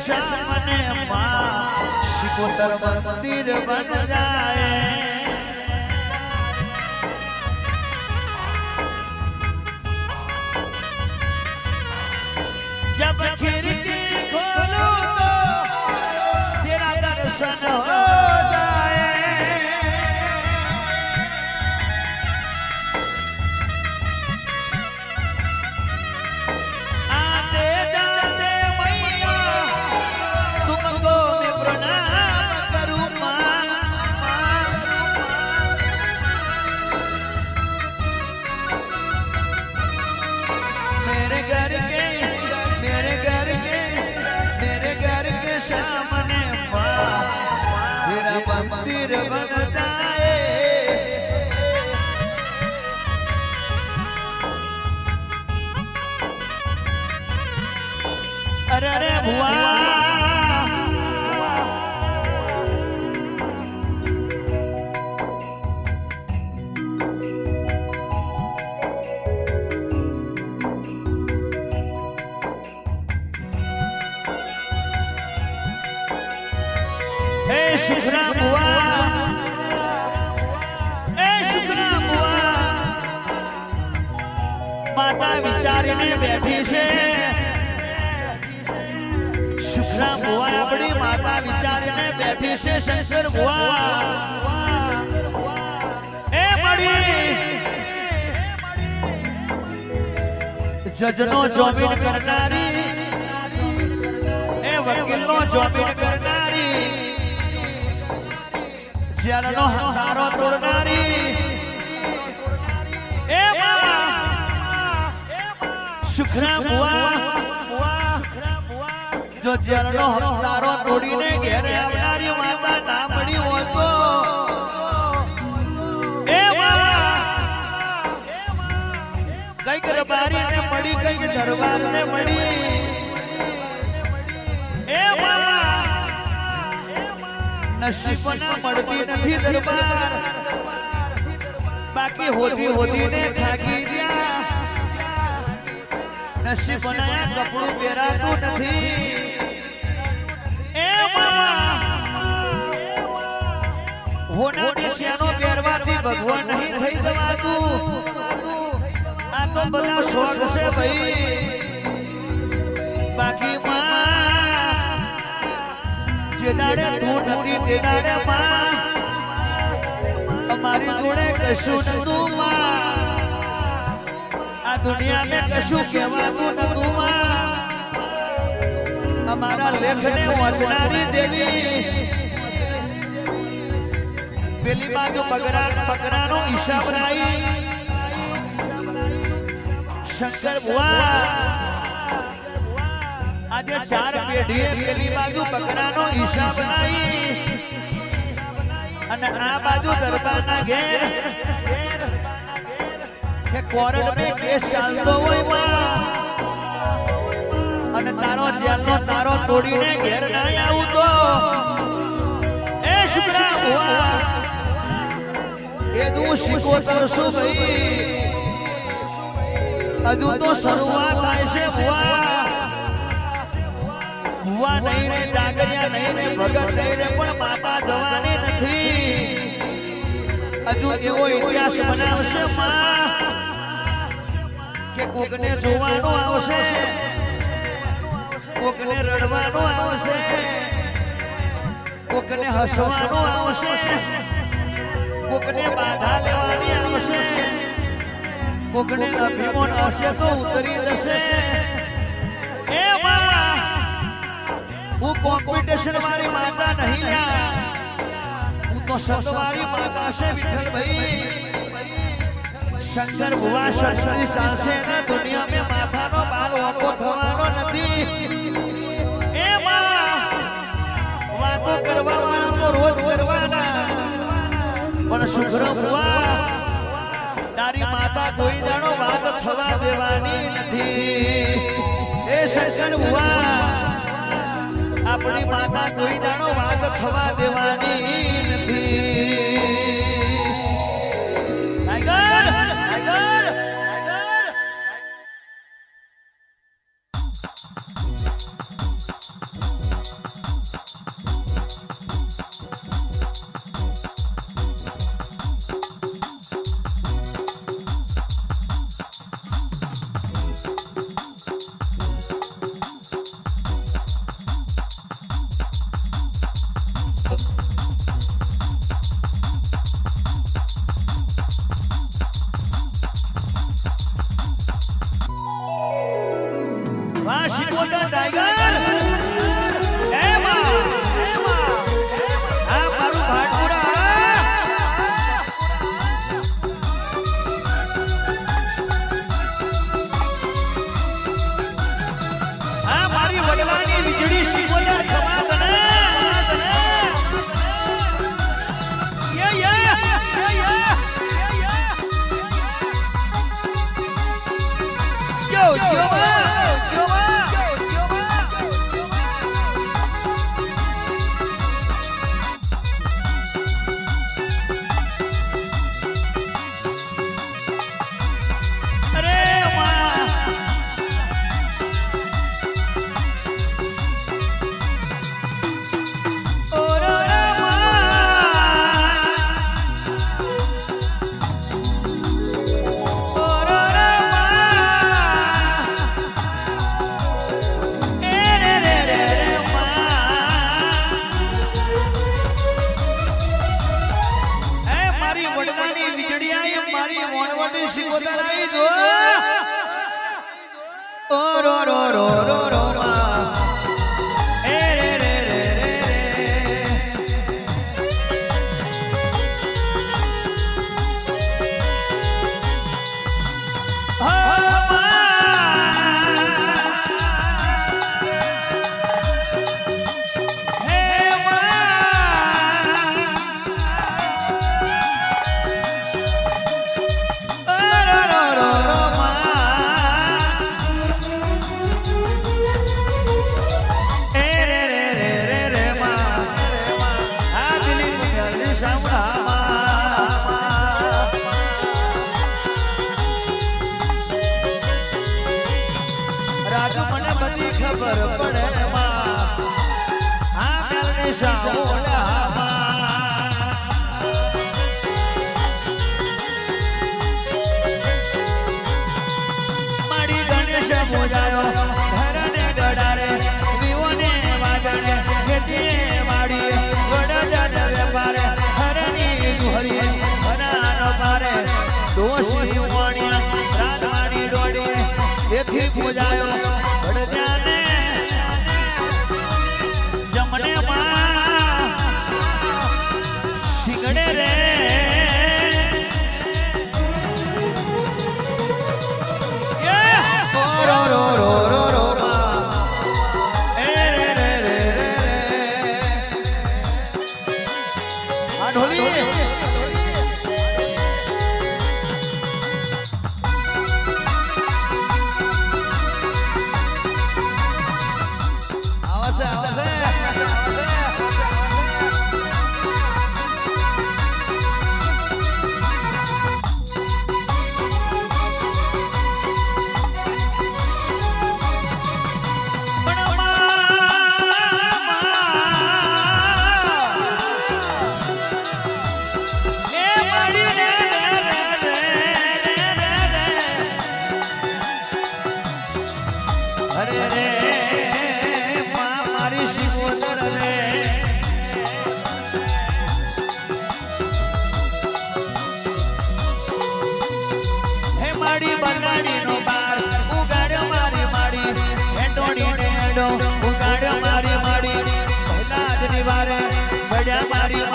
सामने माँ सिकोतर मंदिर बन जाए। जब खिड़की खोलूं तो तेरा दर्शन हो जाए। आते जाते मैया तुमको मैं प्रणाम करूं मां। मेरे घर के सामने मां तेरा मंदिर बन जाए। अरे अरे भुआ शुक्रा बुआ, शुक्रा बुआ माता विचारीने बैठी છે। शुक्रा बुआ अपनी माता विचारीने बैठी છે। शंकर बुआ ए बड़ी जजनो जमीन करनारी, ए वकीलनो जमीन करनारी, जेलनो हंगारो तोड़नारी, ए मां शुक्रा बुआ जो जेलनो हंगारो तोड़ीने घेरे आवनारी माता ना पड़ी हो तो ए मां कई दरबारी ने पड़ी, कई दरबार ने पड़ी। ए मां नसीबना मळती નથી दरबार, बाकी होती होती ने थाकी गया। नसीबना कपड़ू પહેરાતું નથી। ए मां હોનાને શેનો પહેરવાથી ભગવાન નહીં થઈ જવાતું। આ તો બધા શોખ છે ભાઈ, બાકી માं जेदाड़े तू नदी तेदाड़े मां हमारी जोड़े कशु न तू मां। आ दुनिया में कशु कहवातू न तू मां। हमारा लेखने वचनारी देवी पेली बाजू बकरानो हिसाब लाई। शंकर बुआ आज 4 પેઢીએ પેલી બાજુ બકરાનો હિસાબ નહીં અને આ બાજુ દરબારના ઘેર કે કોર્ટ મે કેસ ચાલતો હોય માં અને તારો જેલનો તારો તોડીને ઘેર ના આવું તો એ શુક્રા ભુઆ એ દુ શિકોતર શું ભાઈ હજુ તો શરૂઆત થાય છે ભુઆ। ભુવા નહીં રે જાગરિયા નહીં રે ભગત નહીં રે પણ માતા જવાની નથી। હજુ એવો ઇતિહાસ બનાવશે માં કે કોકને જોવાનો આવશે, કોકને રડવાનો આવશે, કોકને હસવાનો આવશે, કોકને બાધા લેવાની આવશે, કોકને અભિમાન હશે તો ઉતરી જશે। એ માં वो कॉम्पिटिशन वाली माता नहीं लिया, वो तो सतवारी माता से विठल भाई। शंकर भुआ शंकरी सांसे ने दुनिया में माथा नो बाल वाको थवानो नथी। ए मां वातो करवा वाला तो रोज करवाना पण शुक्र भुआ तारी माता कोई जानो बात थवा देवानी नथी। ए शंकर भुआ अपनी माता कोई दानो वात थवा देवानी નથી। टाइगर टाइगर टाइगर ટાઈગર એ માં આ મારું ભાટપુરા આ મારી વડલાની વીજળી શિકોલા સમાદને ખબર પડે માં આ મેલને માડી ગણેશ મોજાયો ઘરને ગડારે વિવોને વાદણે ખેતી વાડી વડજન વેપારે હરની દુહરી હરાનો પારે દોષી વાણિયા રાતવાડી ડોડી એથી પૂજાયો વડજાને જમણે માં શિંગડે રે રો રો રો રો રો માં એ રે રે રે રે આ ઢોલી અરે રે માં મારી શિકોતર રે હે માડી બરનાડી નો બાર ઉગાડ્યો મારી માડી હેડોડી હેડો ઉગાડ્યો મારી માડી પહેલા જ નિવારે ચડ્યા મારી